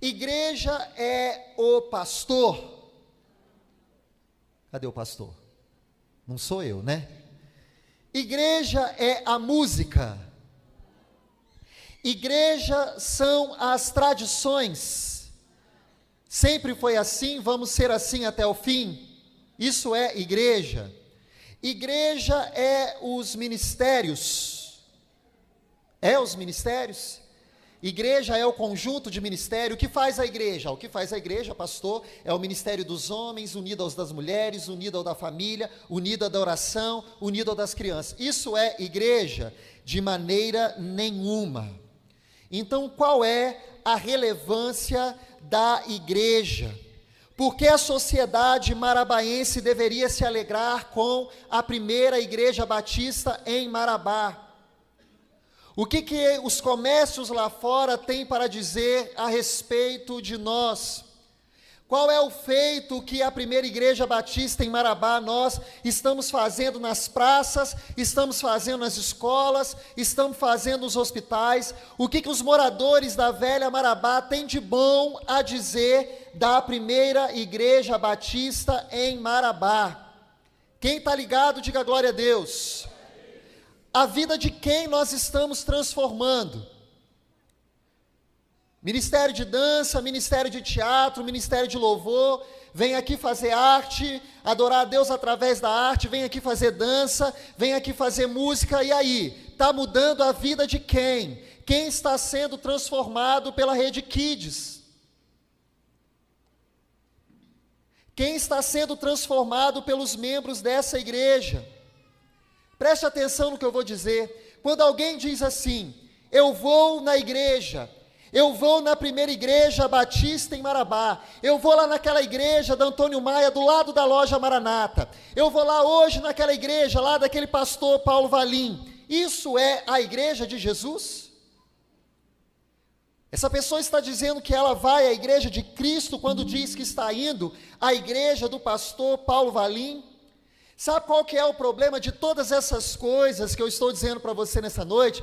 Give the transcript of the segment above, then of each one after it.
Igreja é o pastor. Cadê o pastor? Não sou eu, né? Igreja é a música. Igreja são as tradições. Sempre foi assim, vamos ser assim até o fim. Isso é igreja. Igreja é os ministérios. É os ministérios? Igreja é o conjunto de ministério. O que faz a igreja? O que faz a igreja, pastor, é o ministério dos homens, unido aos das mulheres, unido ao da família, unido à da oração, unido ao das crianças. Isso é igreja? De maneira nenhuma. Então, qual é a relevância da igreja? Por que a sociedade marabaense deveria se alegrar com a primeira igreja batista em Marabá? O que os comércios lá fora têm para dizer a respeito de nós? Qual é o feito que a primeira igreja batista em Marabá nós estamos fazendo nas praças, estamos fazendo nas escolas, estamos fazendo nos hospitais? O que os moradores da velha Marabá têm de bom a dizer da primeira igreja batista em Marabá? Quem está ligado, diga glória a Deus. A vida de quem nós estamos transformando? Ministério de dança, ministério de teatro, ministério de louvor, vem aqui fazer arte, adorar a Deus através da arte, vem aqui fazer dança, vem aqui fazer música, e aí? Está mudando a vida de quem? Quem está sendo transformado pela Rede Kids? Quem está sendo transformado pelos membros dessa igreja? Preste atenção no que eu vou dizer. Quando alguém diz assim, eu vou na igreja, eu vou na primeira igreja batista em Marabá, eu vou lá naquela igreja da Antônio Maia, do lado da loja Maranata, eu vou lá hoje naquela igreja, lá daquele pastor Paulo Valim, isso é a igreja de Jesus? Essa pessoa está dizendo que ela vai à igreja de Cristo, quando diz que está indo à igreja do pastor Paulo Valim? Sabe qual que é o problema de todas essas coisas que eu estou dizendo para você nessa noite?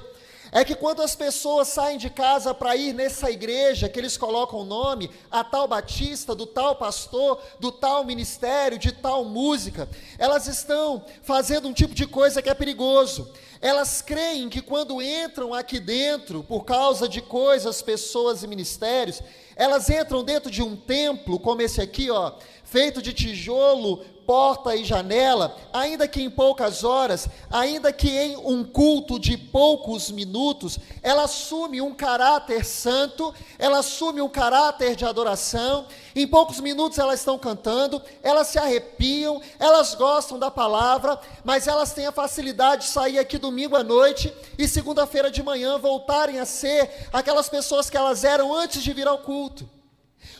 É que quando as pessoas saem de casa para ir nessa igreja, que eles colocam o nome, a tal batista, do tal pastor, do tal ministério, de tal música, elas estão fazendo um tipo de coisa que é perigoso. Elas creem que quando entram aqui dentro, por causa de coisas, pessoas e ministérios, elas entram dentro de um templo, como esse aqui, ó, feito de tijolo, porta e janela, ainda que em poucas horas, ainda que em um culto de poucos minutos, ela assume um caráter santo, ela assume um caráter de adoração. Em poucos minutos elas estão cantando, elas se arrepiam, elas gostam da palavra, mas elas têm a facilidade de sair aqui domingo à noite e segunda-feira de manhã voltarem a ser aquelas pessoas que elas eram antes de vir ao culto.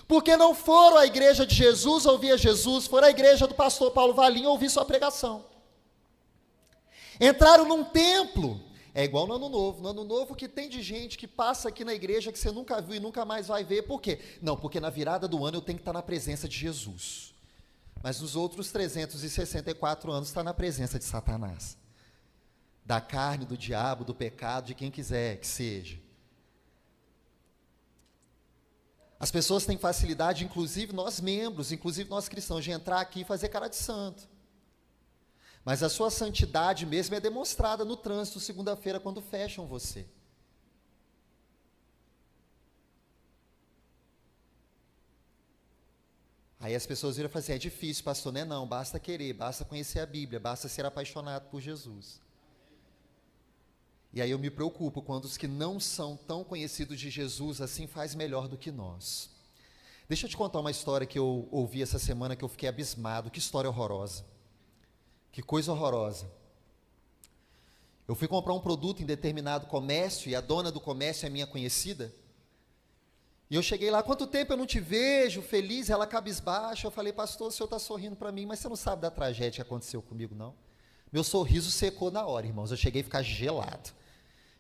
Porque não foram à igreja de Jesus ouvir a Jesus, foram à igreja do pastor Paulo Valim ouvir sua pregação. Entraram num templo, é igual no Ano Novo que tem de gente que passa aqui na igreja que você nunca viu e nunca mais vai ver, por quê? Não, porque na virada do ano eu tenho que estar na presença de Jesus, mas nos outros 364 anos está na presença de Satanás, da carne, do diabo, do pecado, de quem quiser que seja. As pessoas têm facilidade, inclusive nós membros, inclusive nós cristãos, de entrar aqui e fazer cara de santo. Mas a sua santidade mesmo é demonstrada no trânsito segunda-feira, quando fecham você. Aí as pessoas viram e falam assim, é difícil, pastor, não é não, basta querer, basta conhecer a Bíblia, basta ser apaixonado por Jesus. E aí eu me preocupo quando os que não são tão conhecidos de Jesus assim faz melhor do que nós. Deixa eu te contar uma história que eu ouvi essa semana que eu fiquei abismado. Que história horrorosa. Que coisa horrorosa. Eu fui comprar um produto em determinado comércio e a dona do comércio é minha conhecida. E eu cheguei lá, quanto tempo eu não te vejo, feliz, ela cabisbaixa. Eu falei, pastor, o senhor está sorrindo para mim, mas você não sabe da tragédia que aconteceu comigo, não? Meu sorriso secou na hora, irmãos, eu cheguei a ficar gelado.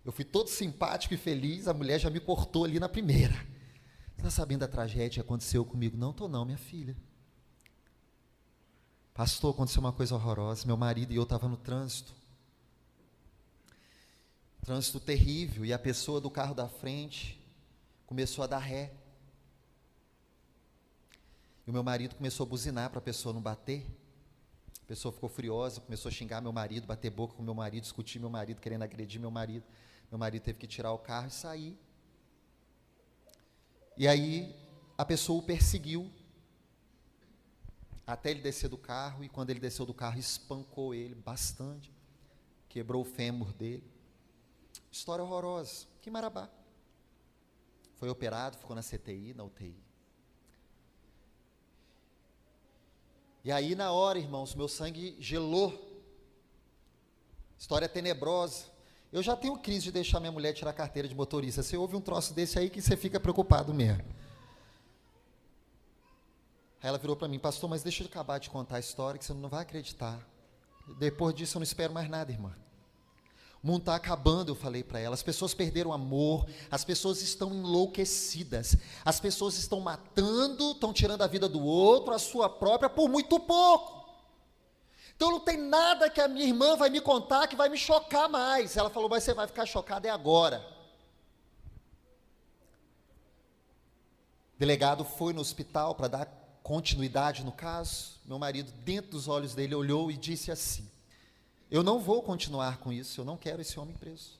Eu fui todo simpático e feliz, a mulher já me cortou ali na primeira. Você está sabendo da tragédia que aconteceu comigo? Não estou não, minha filha. Pastor, aconteceu uma coisa horrorosa, meu marido e eu estavam no trânsito. Trânsito terrível, e a pessoa do carro da frente começou a dar ré. E o meu marido começou a buzinar para a pessoa não bater. A pessoa ficou furiosa, começou a xingar meu marido, bater boca com meu marido, discutir meu marido, querendo agredir meu marido. Meu marido teve que tirar o carro e sair. E aí a pessoa o perseguiu até ele descer do carro, e quando ele desceu do carro, espancou ele bastante, quebrou o fêmur dele. História horrorosa. Que marabá. Foi operado, ficou na CTI, na UTI. E aí, na hora, irmãos, meu sangue gelou. História tenebrosa. Eu já tenho crise de deixar minha mulher tirar a carteira de motorista. Você ouve um troço desse aí que você fica preocupado mesmo. Aí ela virou para mim: pastor, mas deixa eu acabar de contar a história que você não vai acreditar. Depois disso eu não espero mais nada, irmã. O mundo está acabando, eu falei para ela. As pessoas perderam o amor, as pessoas estão enlouquecidas, as pessoas estão matando, estão tirando a vida do outro, a sua própria, por muito pouco. Então não tem nada que a minha irmã vai me contar que vai me chocar mais. Ela falou: mas você vai ficar chocada é agora. O delegado foi no hospital para dar continuidade no caso. Meu marido, dentro dos olhos dele, olhou e disse assim: eu não vou continuar com isso, eu não quero esse homem preso.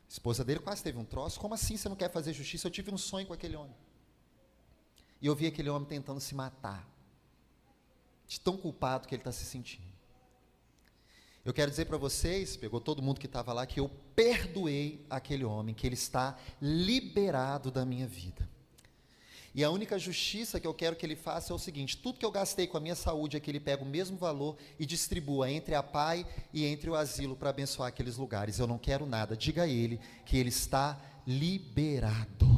A esposa dele quase teve um troço: como assim você não quer fazer justiça? Eu tive um sonho com aquele homem. E eu vi aquele homem tentando se matar, de tão culpado que ele está se sentindo. Eu quero dizer para vocês, pegou todo mundo que estava lá, que eu perdoei aquele homem, que ele está liberado da minha vida. E a única justiça que eu quero que ele faça é o seguinte: tudo que eu gastei com a minha saúde é que ele pega o mesmo valor e distribua entre a PAI e entre o asilo para abençoar aqueles lugares. Eu não quero nada. Diga a ele que ele está liberado.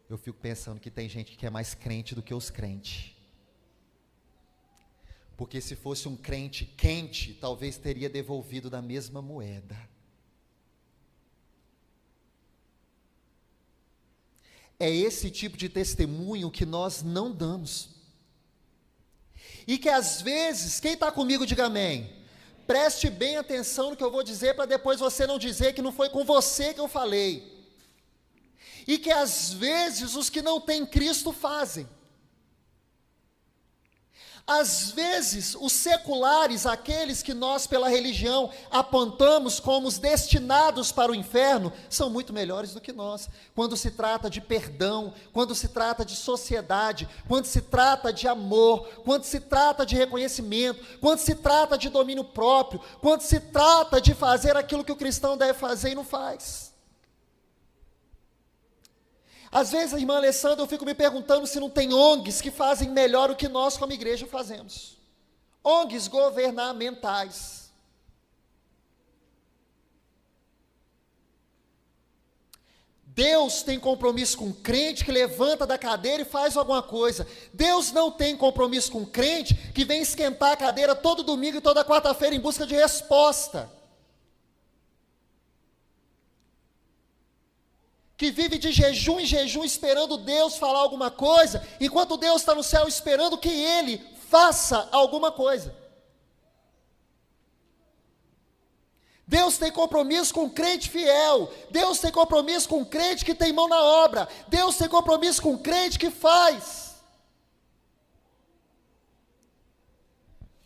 Eu fico pensando que tem gente que é mais crente do que os crentes. Porque se fosse um crente quente, talvez teria devolvido da mesma moeda. É esse tipo de testemunho que nós não damos. E que às vezes, quem está comigo, diga amém. Preste bem atenção no que eu vou dizer, para depois você não dizer que não foi com você que eu falei. E que às vezes os que não têm Cristo fazem. Às vezes, os seculares, aqueles que nós pela religião apontamos como os destinados para o inferno, são muito melhores do que nós, quando se trata de perdão, quando se trata de sociedade, quando se trata de amor, quando se trata de reconhecimento, quando se trata de domínio próprio, quando se trata de fazer aquilo que o cristão deve fazer e não faz. Às vezes, irmã Alessandra, eu fico me perguntando se não tem ONGs que fazem melhor o que nós como igreja fazemos. ONGs governamentais. Deus tem compromisso com o crente que levanta da cadeira e faz alguma coisa. Deus não tem compromisso com o crente que vem esquentar a cadeira todo domingo e toda quarta-feira em busca de resposta. Que vive de jejum em jejum esperando Deus falar alguma coisa, enquanto Deus está no céu esperando que Ele faça alguma coisa. Deus tem compromisso com o crente fiel, Deus tem compromisso com o crente que tem mão na obra, Deus tem compromisso com o crente que faz.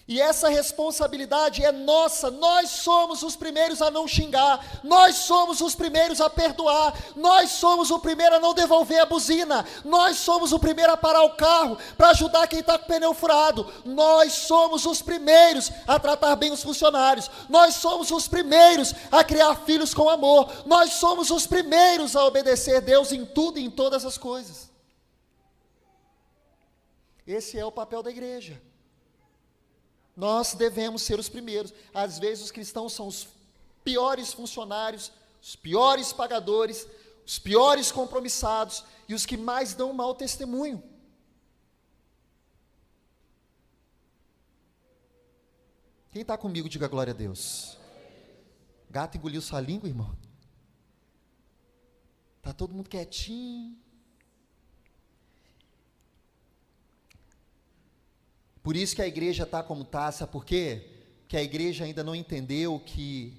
E essa responsabilidade é nossa. Nós somos os primeiros a não xingar, nós somos os primeiros a perdoar, nós somos o primeiro a não devolver a buzina, nós somos o primeiro a parar o carro para ajudar quem está com o pneu furado, nós somos os primeiros a tratar bem os funcionários, nós somos os primeiros a criar filhos com amor, nós somos os primeiros a obedecer a Deus em tudo e em todas as coisas. Esse é o papel da igreja. Nós devemos ser os primeiros. Às vezes os cristãos são os piores funcionários, os piores pagadores, os piores compromissados e os que mais dão mau testemunho. Quem está comigo, diga glória a Deus. Gato engoliu sua língua, irmão? Está todo mundo quietinho. Por isso que a igreja está como está, sabe por quê? Porque a igreja ainda não entendeu que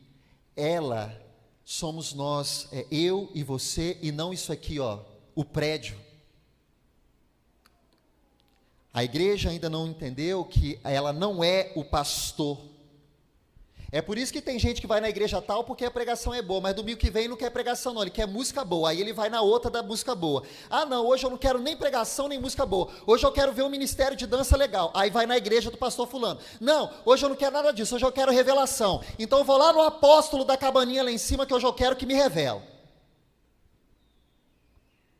ela somos nós, eu e você, e não isso aqui, ó, o prédio. A igreja ainda não entendeu que ela não é o pastor. É por isso que tem gente que vai na igreja tal porque a pregação é boa, mas domingo que vem não quer pregação não, ele quer música boa, aí ele vai na outra da música boa. Ah não, hoje eu não quero nem pregação nem música boa, hoje eu quero ver um ministério de dança legal, aí vai na igreja do pastor fulano. Não, hoje eu não quero nada disso, hoje eu quero revelação, então eu vou lá no apóstolo da cabaninha lá em cima que hoje eu quero que me revele.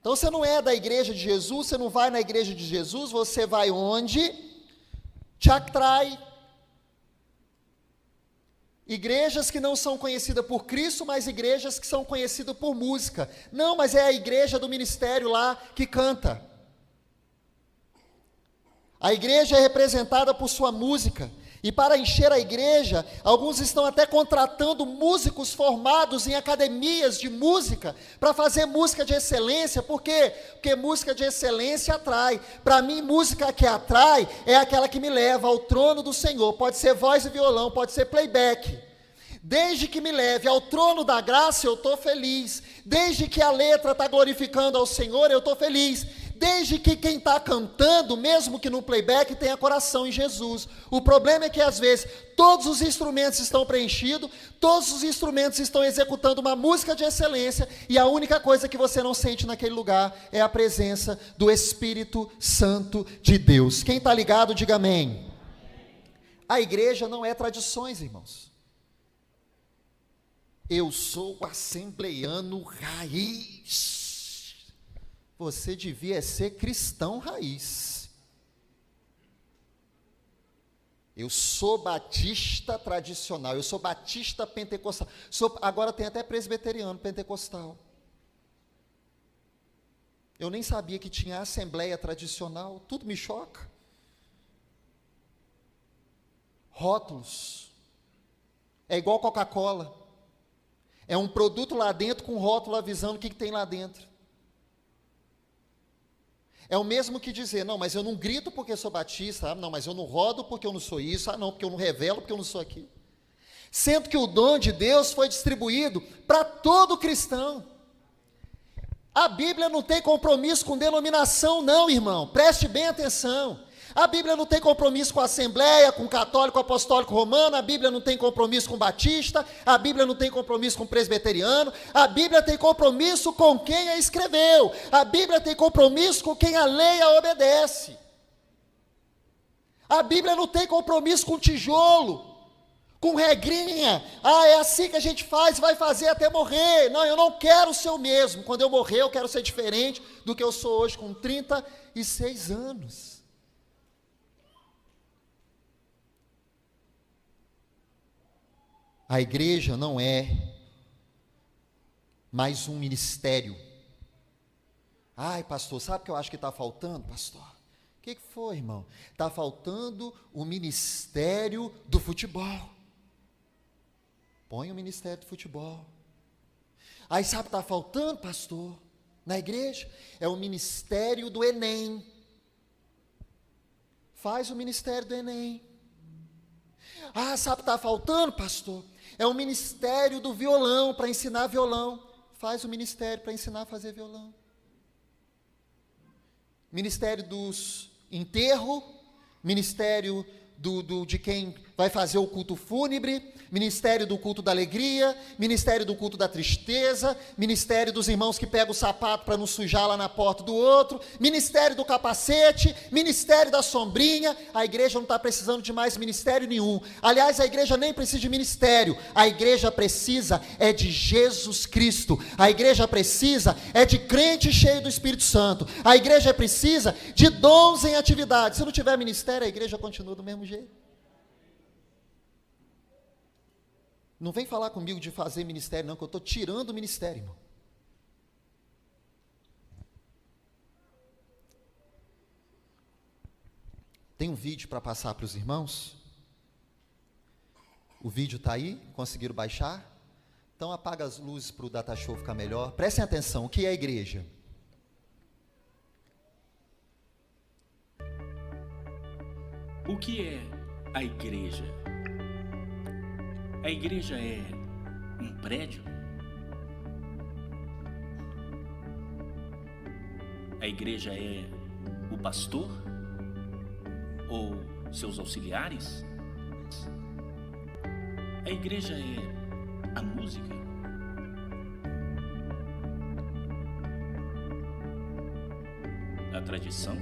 Então você não é da igreja de Jesus, você não vai na igreja de Jesus, você vai onde te atrai. Igrejas que não são conhecidas por Cristo, mas igrejas que são conhecidas por música. Não, mas é a igreja do ministério lá que canta. A igreja é representada por sua música. E para encher a igreja, alguns estão até contratando músicos formados em academias de música, para fazer música de excelência. Por quê? Porque música de excelência atrai. Para mim, música que atrai é aquela que me leva ao trono do Senhor. Pode ser voz e violão, pode ser playback. Desde que me leve ao trono da graça, eu estou feliz. Desde que a letra está glorificando ao Senhor, eu estou feliz. Desde que quem está cantando, mesmo que no playback, tenha coração em Jesus. O problema é que às vezes todos os instrumentos estão preenchidos, todos os instrumentos estão executando uma música de excelência, e a única coisa que você não sente naquele lugar é a presença do Espírito Santo de Deus. Quem está ligado, diga amém. A igreja não é tradições, irmãos. Eu sou assembleiano raiz. Você devia ser cristão raiz. Eu sou batista tradicional, eu sou batista pentecostal, agora tem até presbiteriano pentecostal. Eu nem sabia que tinha assembleia tradicional, tudo me choca. Rótulos. É igual Coca-Cola. É um produto lá dentro com rótulo avisando o que tem lá dentro. É o mesmo que dizer, não, mas eu não grito porque sou batista, não, mas eu não rodo porque eu não sou isso, não, porque eu não revelo porque eu não sou aquilo. Sendo que o dom de Deus foi distribuído para todo cristão. A Bíblia não tem compromisso com denominação não, irmão, preste bem atenção. A Bíblia não tem compromisso com a Assembleia, com o Católico Apostólico Romano, a Bíblia não tem compromisso com o Batista, a Bíblia não tem compromisso com o Presbiteriano, a Bíblia tem compromisso com quem a escreveu, a Bíblia tem compromisso com quem a lei a obedece. A Bíblia não tem compromisso com tijolo, com regrinha, é assim que a gente faz, vai fazer até morrer. Não, eu não quero ser o mesmo, quando eu morrer eu quero ser diferente do que eu sou hoje com 36 anos. A igreja não é mais um ministério. Ai, pastor, sabe o que eu acho que está faltando, pastor? O que foi, irmão? Está faltando o ministério do futebol. Põe o ministério do futebol. Aí sabe o que está faltando, pastor? Na igreja? É o ministério do Enem. Faz o ministério do Enem. Ah, sabe o que está faltando, pastor? É o ministério do violão, para ensinar violão. Faz o ministério para ensinar a fazer violão. Ministério dos enterro, ministério de quem vai fazer o culto fúnebre, ministério do culto da alegria, ministério do culto da tristeza, ministério dos irmãos que pegam o sapato para não sujar lá na porta do outro, ministério do capacete, ministério da sombrinha. A igreja não está precisando de mais ministério nenhum. Aliás, a igreja nem precisa de ministério, a igreja precisa é de Jesus Cristo, a igreja precisa é de crente cheio do Espírito Santo, a igreja precisa de dons em atividade. Se não tiver ministério, a igreja continua do mesmo jeito. Não vem falar comigo de fazer ministério não, que eu estou tirando o ministério, irmão. Tem um vídeo para passar para os irmãos? O vídeo está aí? Conseguiram baixar? Então apaga as luzes para o data show ficar melhor. Prestem atenção, o que é a igreja? O que é a igreja? A igreja é um prédio? A igreja é o pastor ou seus auxiliares? A igreja é a música? A tradição?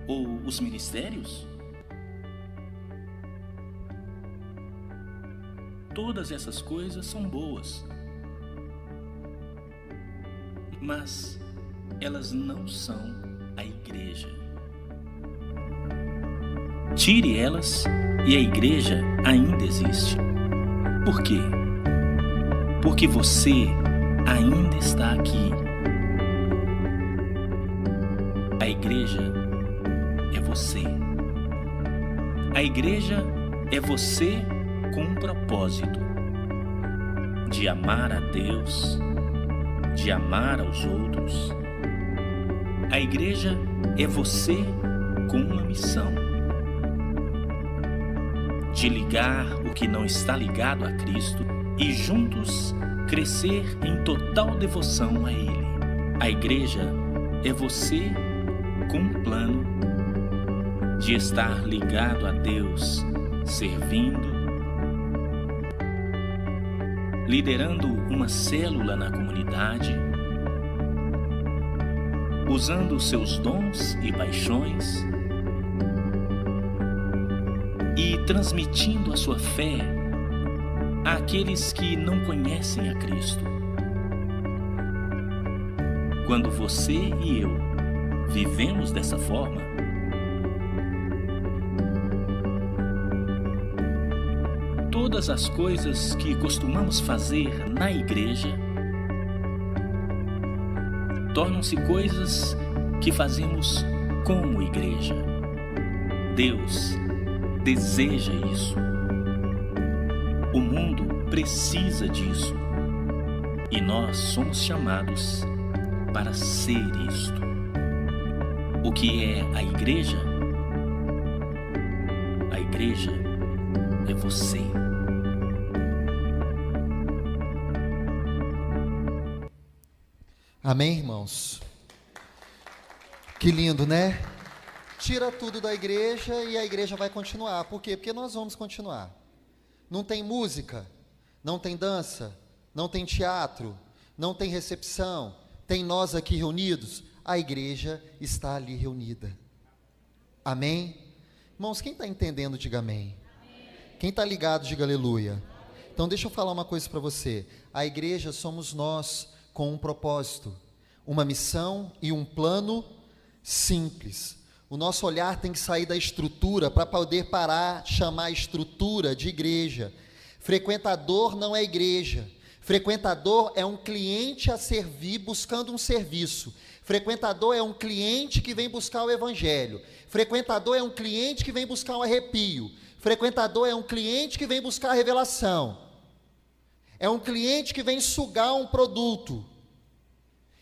Ou os ministérios? Todas essas coisas são boas, mas elas não são a igreja. Tire elas e a igreja ainda existe. Por quê? Porque você ainda está aqui. A igreja é você. A igreja é você com um propósito de amar a Deus, de amar aos outros. A igreja é você com uma missão de ligar o que não está ligado a Cristo e juntos crescer em total devoção a Ele. A igreja é você com um plano de estar ligado a Deus, servindo, liderando uma célula na comunidade, usando seus dons e paixões e transmitindo a sua fé àqueles que não conhecem a Cristo. Quando você e eu vivemos dessa forma, todas as coisas que costumamos fazer na igreja tornam-se coisas que fazemos como igreja. Deus deseja isso. O mundo precisa disso. E nós somos chamados para ser isto. O que é a igreja? A igreja é você. Amém, irmãos? Que lindo, né? Tira tudo da igreja e a igreja vai continuar. Por quê? Porque nós vamos continuar. Não tem música, não tem dança, não tem teatro, não tem recepção, tem nós aqui reunidos. A igreja está ali reunida. Amém? Irmãos, quem está entendendo, diga amém. Quem está ligado, diga aleluia. Então deixa eu falar uma coisa para você. A igreja somos nós com um propósito, uma missão e um plano simples. O nosso olhar tem que sair da estrutura para poder parar de chamar a estrutura de igreja. Frequentador não é igreja. Frequentador é um cliente a servir buscando um serviço. Frequentador é um cliente que vem buscar o evangelho. Frequentador é um cliente que vem buscar um arrepio. Frequentador é um cliente que vem buscar a revelação. É um cliente que vem sugar um produto.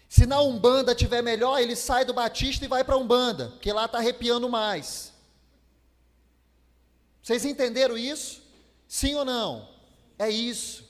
Se na Umbanda tiver melhor, ele sai do Batista e vai para a Umbanda, porque lá está arrepiando mais. Vocês entenderam isso? Sim ou não? É isso.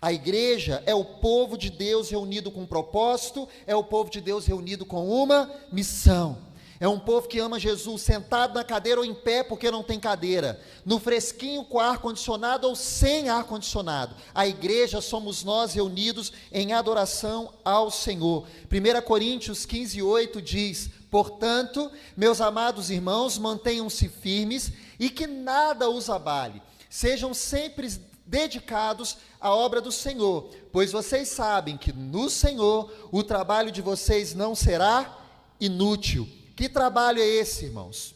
A igreja é o povo de Deus reunido com um propósito, é o povo de Deus reunido com uma missão. É um povo que ama Jesus, sentado na cadeira ou em pé, porque não tem cadeira, no fresquinho com ar-condicionado ou sem ar-condicionado. A igreja somos nós reunidos em adoração ao Senhor. 1 Coríntios 15:8 diz: portanto, meus amados irmãos, mantenham-se firmes e que nada os abale. Sejam sempre dedicados à obra do Senhor, pois vocês sabem que no Senhor o trabalho de vocês não será inútil. Que trabalho é esse, irmãos?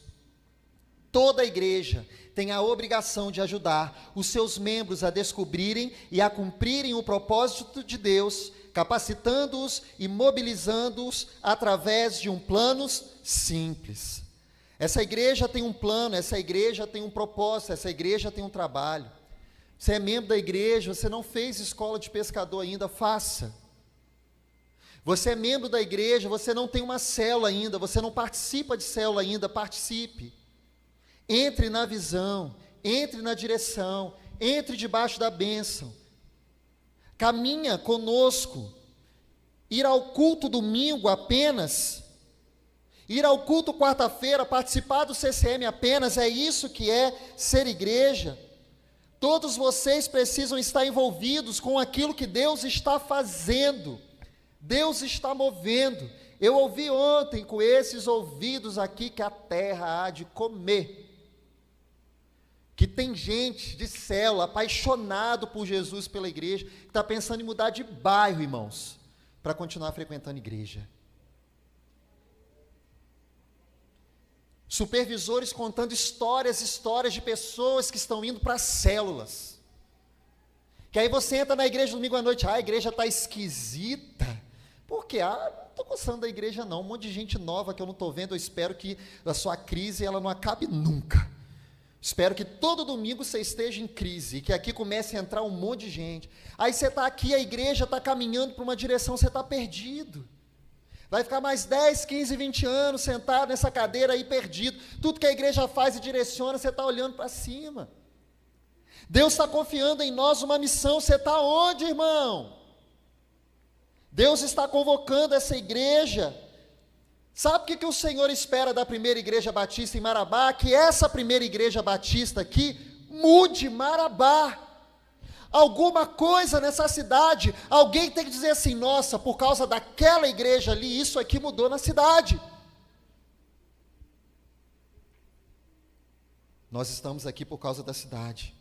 Toda a igreja tem a obrigação de ajudar os seus membros a descobrirem e a cumprirem o propósito de Deus, capacitando-os e mobilizando-os através de um plano simples. Essa igreja tem um plano, essa igreja tem um propósito, essa igreja tem um trabalho. Você é membro da igreja, você não fez escola de pescador ainda, faça. Você é membro da igreja, você não tem uma célula ainda, você não participa de célula ainda, participe. Entre na visão, entre na direção, entre debaixo da bênção. caminha conosco. Ir ao culto domingo apenas, ir ao culto quarta-feira, participar do CCM apenas, é isso que é ser igreja. Todos vocês precisam estar envolvidos com aquilo que Deus está fazendo, Deus está movendo. Eu ouvi ontem com esses ouvidos aqui que a terra há de comer, que tem gente de célula apaixonado por Jesus, pela igreja, que está pensando em mudar de bairro, irmãos, para continuar frequentando igreja. Supervisores contando histórias de pessoas que estão indo para células. Que aí você entra na igreja domingo à noite, a igreja está esquisita. Por quê? Não estou gostando da igreja não, um monte de gente nova que eu não estou vendo, eu espero que a sua crise ela não acabe nunca. Espero que todo domingo você esteja em crise, e que aqui comece a entrar um monte de gente. Aí você está aqui, a igreja está caminhando para uma direção, você está perdido. Vai ficar mais 10, 15, 20 anos sentado nessa cadeira aí perdido. Tudo que a igreja faz e direciona, você está olhando para cima. Deus está confiando em nós uma missão, você está onde, irmão? Deus está convocando essa igreja. Sabe o que o Senhor espera da primeira igreja batista em Marabá? Que essa primeira igreja batista aqui mude Marabá. Alguma coisa nessa cidade, alguém tem que dizer assim, nossa, por causa daquela igreja ali, isso aqui mudou na cidade. Nós estamos aqui por causa da cidade.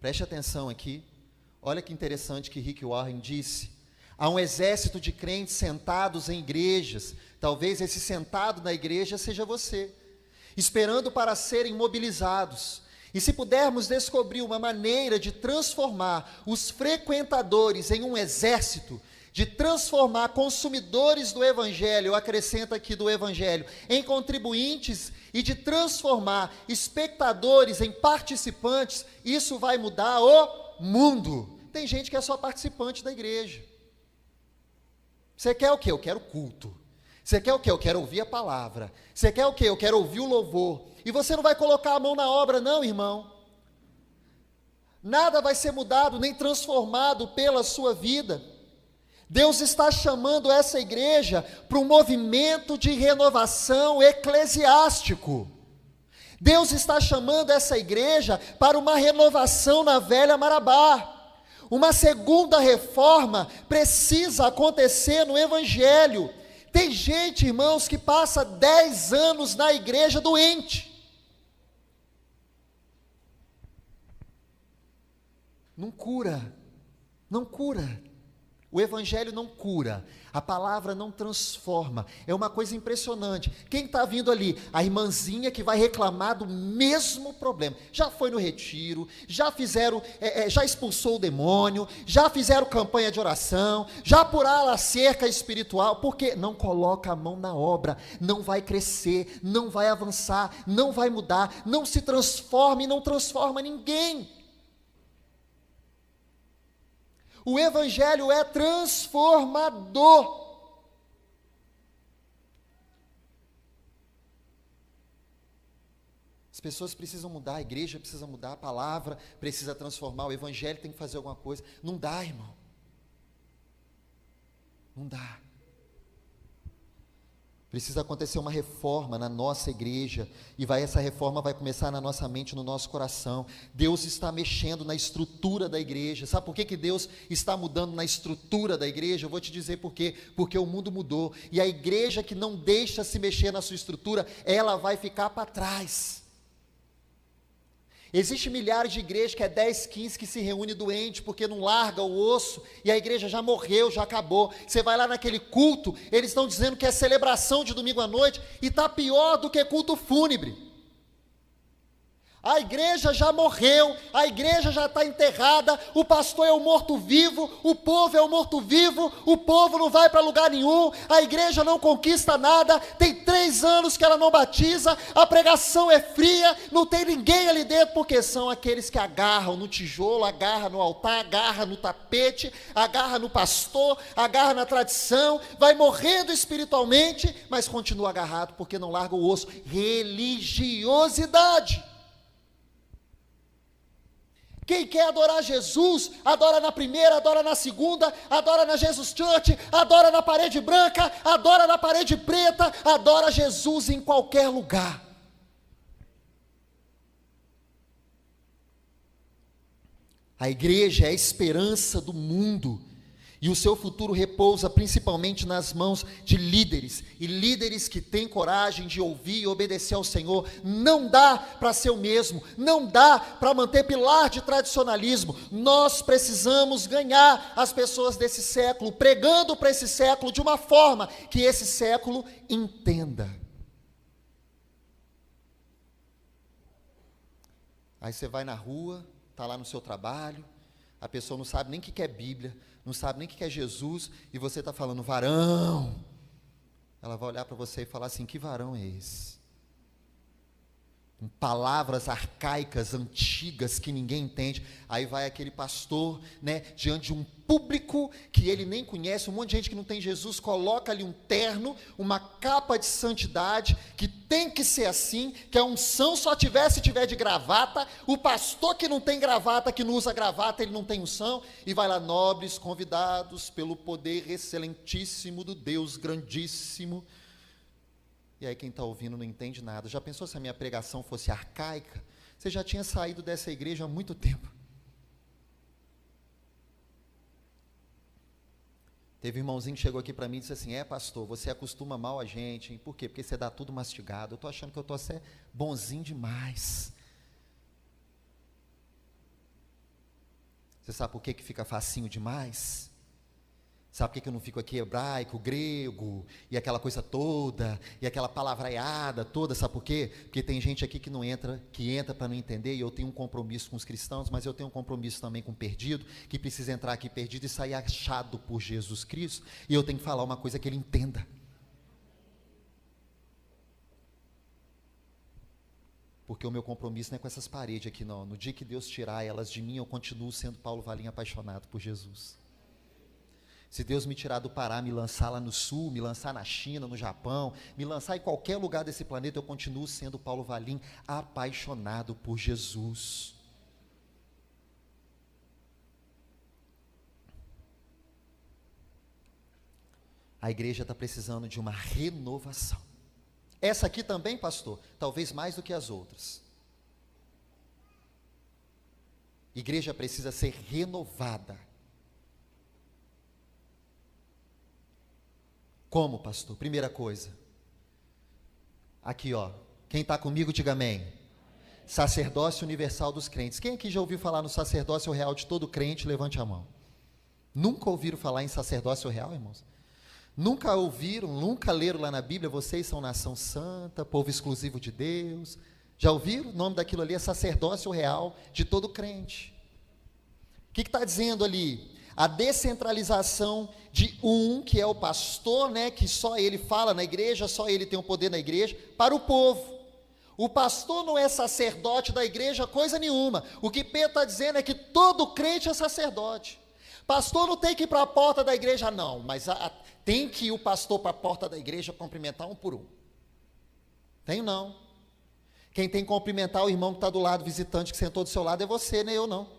Preste atenção aqui, olha que interessante que Rick Warren disse. Há um exército de crentes sentados em igrejas, talvez esse sentado na igreja seja você, esperando para serem mobilizados. E se pudermos descobrir uma maneira de transformar os frequentadores em um exército, de transformar consumidores do Evangelho, eu acrescento aqui do Evangelho, em contribuintes, e de transformar espectadores em participantes, isso vai mudar o mundo. Tem gente que é só participante da igreja. Você quer o quê? Eu quero culto. Você quer o quê? Eu quero ouvir a palavra. Você quer o quê? Eu quero ouvir o louvor. E você não vai colocar a mão na obra não, irmão. Nada vai ser mudado, nem transformado pela sua vida. Deus está chamando essa igreja para um movimento de renovação eclesiástico. Deus está chamando essa igreja para uma renovação na velha Marabá. Uma segunda reforma precisa acontecer no Evangelho. Tem gente, irmãos, que passa 10 anos na igreja doente. Não cura, não cura. O Evangelho não cura, a palavra não transforma, é uma coisa impressionante. Quem está vindo ali? A irmãzinha que vai reclamar do mesmo problema. Já foi no retiro, já fizeram, já expulsou o demônio, já fizeram campanha de oração, já apuraram a cerca espiritual, porque não coloca a mão na obra, não vai crescer, não vai avançar, não vai mudar, não se transforma e não transforma ninguém. O Evangelho é transformador. As pessoas precisam mudar, a igreja precisa mudar, a palavra precisa transformar, o Evangelho tem que fazer alguma coisa. Não dá, irmão. Não dá. Precisa acontecer uma reforma na nossa igreja, e essa reforma vai começar na nossa mente, no nosso coração. Deus está mexendo na estrutura da igreja. Sabe por que Deus está mudando na estrutura da igreja? Eu vou te dizer por quê. Porque o mundo mudou, e a igreja que não deixa se mexer na sua estrutura, ela vai ficar para trás. Existem milhares de igrejas que é 10, 15 que se reúne doente, porque não larga o osso, e a igreja já morreu, já acabou. Você vai lá naquele culto, eles estão dizendo que é celebração de domingo à noite, e está pior do que culto fúnebre. A igreja já morreu, a igreja já está enterrada, o pastor é o morto-vivo, o povo é o morto-vivo, o povo não vai para lugar nenhum, a igreja não conquista nada, tem 3 anos que ela não batiza, a pregação é fria, não tem ninguém ali dentro, porque são aqueles que agarram no tijolo, agarram no altar, agarram no tapete, agarram no pastor, agarram na tradição, vai morrendo espiritualmente, mas continua agarrado, porque não larga o osso. Religiosidade. Quem quer adorar Jesus, adora na primeira, adora na segunda, adora na Jesus Church, adora na parede branca, adora na parede preta, adora Jesus em qualquer lugar. A igreja é a esperança do mundo, e o seu futuro repousa principalmente nas mãos de líderes, e líderes que têm coragem de ouvir e obedecer ao Senhor. Não dá para ser o mesmo, não dá para manter pilar de tradicionalismo. Nós precisamos ganhar as pessoas desse século, pregando para esse século de uma forma que esse século entenda. Aí você vai na rua, está lá no seu trabalho, a pessoa não sabe nem o que é Bíblia, não sabe nem o que é Jesus, e você está falando, varão. Ela vai olhar para você e falar assim, que varão é esse? Com palavras arcaicas, antigas, que ninguém entende. Aí vai aquele pastor, diante de um público que ele nem conhece, um monte de gente que não tem Jesus, coloca ali um terno, uma capa de santidade, que tem que ser assim, que a unção só se tiver de gravata. O pastor que não tem gravata, que não usa gravata, ele não tem unção, e vai lá, nobres convidados pelo poder excelentíssimo do Deus grandíssimo. E aí quem está ouvindo não entende nada. Já pensou se a minha pregação fosse arcaica? Você já tinha saído dessa igreja há muito tempo. Teve um irmãozinho que chegou aqui para mim e disse assim, pastor, você acostuma mal a gente, hein? Por quê? Porque você dá tudo mastigado. Eu estou achando que eu estou até bonzinho demais. Você sabe por que fica facinho demais? Sabe por que eu não fico aqui hebraico, grego, e aquela coisa toda, e aquela palavreada toda, sabe por quê? Porque tem gente aqui que entra para não entender, e eu tenho um compromisso com os cristãos, mas eu tenho um compromisso também com o perdido, que precisa entrar aqui perdido e sair achado por Jesus Cristo, e eu tenho que falar uma coisa que ele entenda. Porque o meu compromisso não é com essas paredes aqui não. No dia que Deus tirar elas de mim, eu continuo sendo Paulo Valim apaixonado por Jesus. Se Deus me tirar do Pará, me lançar lá no sul, me lançar na China, no Japão, me lançar em qualquer lugar desse planeta, eu continuo sendo Paulo Valim, apaixonado por Jesus. A igreja está precisando de uma renovação. Essa aqui também, pastor, talvez mais do que as outras. A igreja precisa ser renovada. Como, pastor? Primeira coisa, aqui quem está comigo diga amém. Sacerdócio universal dos crentes. Quem aqui já ouviu falar no sacerdócio real de todo crente, levante a mão. Nunca ouviram falar em sacerdócio real, irmãos? Nunca ouviram, nunca leram lá na Bíblia, vocês são nação santa, povo exclusivo de Deus? Já ouviram? O nome daquilo ali é sacerdócio real de todo crente. O que está dizendo ali? A descentralização de que é o pastor, que só ele fala na igreja, só ele tem o poder na igreja, para o povo. O pastor não é sacerdote da igreja, coisa nenhuma. O que Pedro está dizendo é que todo crente é sacerdote. Pastor não tem que ir para a porta da igreja, não, mas tem que ir o pastor para a porta da igreja cumprimentar um por um. Tenho não. Quem tem que cumprimentar o irmão que está do lado, visitante que sentou do seu lado, é você, nem eu não.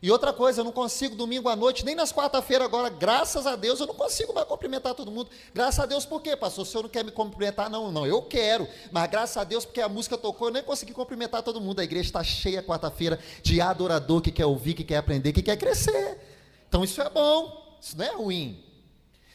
E outra coisa, eu não consigo domingo à noite, nem nas quarta-feiras agora, graças a Deus, eu não consigo mais cumprimentar todo mundo. Graças a Deus, por quê, pastor? O senhor não quer me cumprimentar? Não, eu quero, mas graças a Deus, porque a música tocou, eu nem consegui cumprimentar todo mundo. A igreja está cheia quarta-feira de adorador que quer ouvir, que quer aprender, que quer crescer. Então isso é bom, isso não é ruim.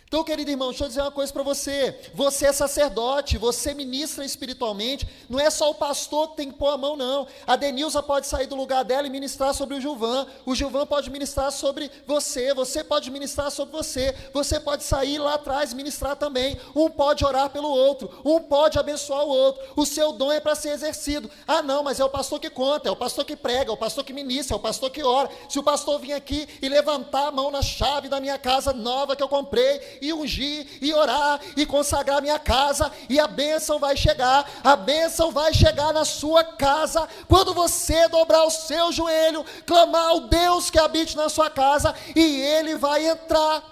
Então, querido irmão, deixa eu dizer uma coisa para você. Você é sacerdote, você ministra espiritualmente. Não é só o pastor que tem que pôr a mão, não. A Denilza pode sair do lugar dela e ministrar sobre o Gilvan. O Gilvan pode ministrar sobre você. Você pode ministrar sobre você. Você pode sair lá atrás e ministrar também. Um pode orar pelo outro. Um pode abençoar o outro. O seu dom é para ser exercido. Ah, não, mas é o pastor que conta, é o pastor que prega, é o pastor que ministra, é o pastor que ora. Se o pastor vir aqui e levantar a mão na chave da minha casa nova que eu comprei, e ungir, e orar, e consagrar minha casa, e a bênção vai chegar na sua casa, quando você dobrar o seu joelho, clamar ao Deus que habite na sua casa, e Ele vai entrar.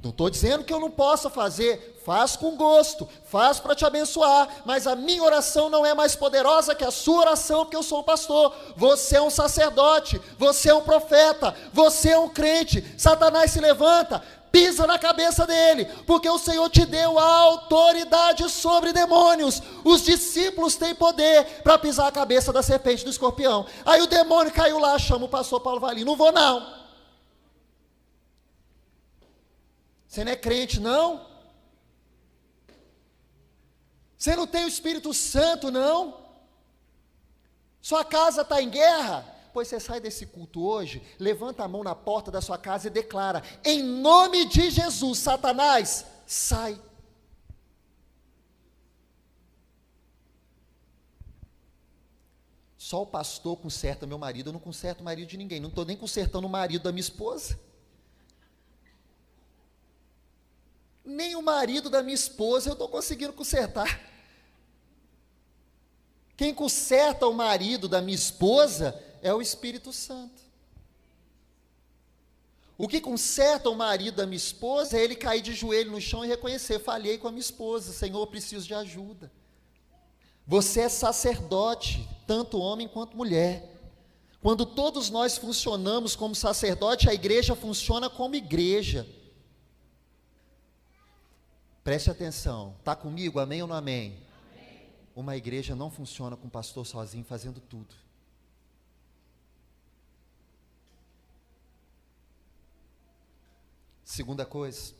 Não estou dizendo que eu não possa fazer, faz com gosto, faz para te abençoar, mas a minha oração não é mais poderosa que a sua oração, porque eu sou um pastor. Você é um sacerdote, você é um profeta, você é um crente. Satanás se levanta, pisa na cabeça dele, porque o Senhor te deu a autoridade sobre demônios. Os discípulos têm poder para pisar a cabeça da serpente, do escorpião. Aí o demônio caiu lá, chama o pastor Paulo Valim, não vou não. Você não é crente, não? Você não tem o Espírito Santo, não? Sua casa está em guerra? Pois você sai desse culto hoje, levanta a mão na porta da sua casa e declara: em nome de Jesus, Satanás, sai. Só o pastor conserta meu marido, eu não conserto o marido de ninguém, não estou nem consertando o marido da minha esposa. Nem o marido da minha esposa eu estou conseguindo consertar. Quem conserta o marido da minha esposa é o Espírito Santo. O que conserta o marido da minha esposa é ele cair de joelho no chão e reconhecer: falhei com a minha esposa, Senhor, eu preciso de ajuda. Você é sacerdote, tanto homem quanto mulher. Quando todos nós funcionamos como sacerdote, a igreja funciona como igreja. Preste atenção, está comigo, amém ou não amém? Amém? Uma igreja não funciona com o pastor sozinho fazendo tudo. Segunda coisa,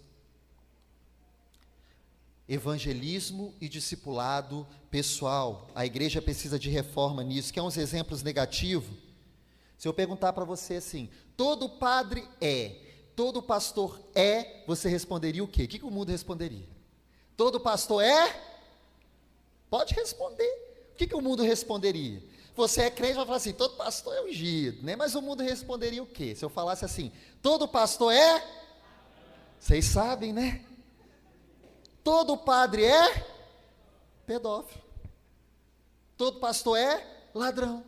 evangelismo e discipulado pessoal. A igreja precisa de reforma nisso. Quer uns exemplos negativos? Se eu perguntar para você assim: todo padre é, todo pastor é, você responderia o quê? O que o mundo responderia? Todo pastor é? Pode responder. O que o mundo responderia? Você é crente, vai falar assim: todo pastor é ungido, né? Mas o mundo responderia o quê? Se eu falasse assim: todo pastor é? Vocês sabem, né? Todo padre é? Pedófilo. Todo pastor é? Ladrão.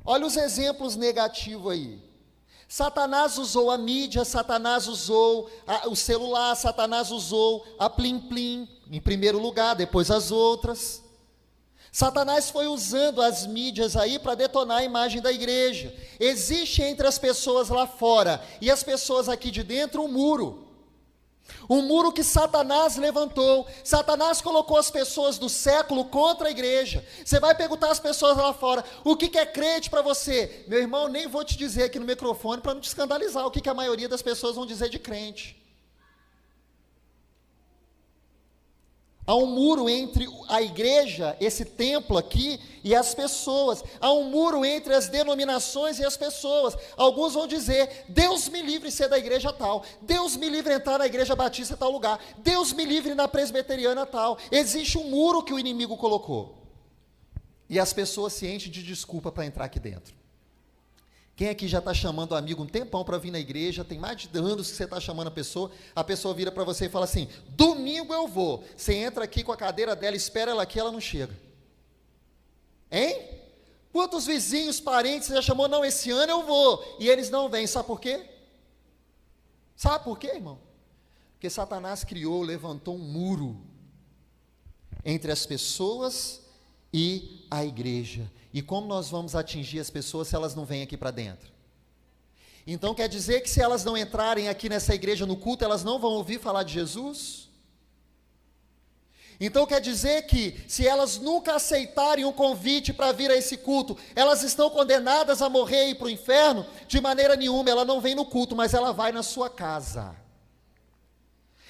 Olha os exemplos negativos aí. Satanás usou a mídia, Satanás usou o celular, Satanás usou a plim-plim, em primeiro lugar, depois as outras. Satanás foi usando as mídias aí para detonar a imagem da igreja. Existe entre as pessoas lá fora e as pessoas aqui de dentro um muro. Um muro que Satanás levantou. Satanás colocou as pessoas do século contra a igreja. Você vai perguntar às pessoas lá fora: o que é crente para você? Meu irmão, nem vou te dizer aqui no microfone para não te escandalizar o que a maioria das pessoas vão dizer de crente. Há um muro entre a igreja, esse templo aqui, e as pessoas. Há um muro entre as denominações e as pessoas. Alguns vão dizer: Deus me livre de ser da igreja tal, Deus me livre de entrar na igreja batista em tal lugar, Deus me livre na presbiteriana tal. Existe um muro que o inimigo colocou. E as pessoas se enchem de desculpa para entrar aqui dentro. Quem aqui já está chamando o amigo um tempão para vir na igreja, tem mais de anos que você está chamando a pessoa vira para você e fala assim: domingo eu vou. Você entra aqui com a cadeira dela, espera ela aqui, ela não chega. Hein? Quantos vizinhos, parentes você já chamou? Não, esse ano eu vou. E eles não vêm, sabe por quê? Sabe por quê, irmão? Porque Satanás criou, levantou um muro entre as pessoas e a igreja. E como nós vamos atingir as pessoas se elas não vêm aqui para dentro? Então quer dizer que se elas não entrarem aqui nessa igreja no culto, elas não vão ouvir falar de Jesus? Então quer dizer que se elas nunca aceitarem um convite para vir a esse culto, elas estão condenadas a morrer e ir para o inferno? De maneira nenhuma, ela não vem no culto, mas ela vai na sua casa.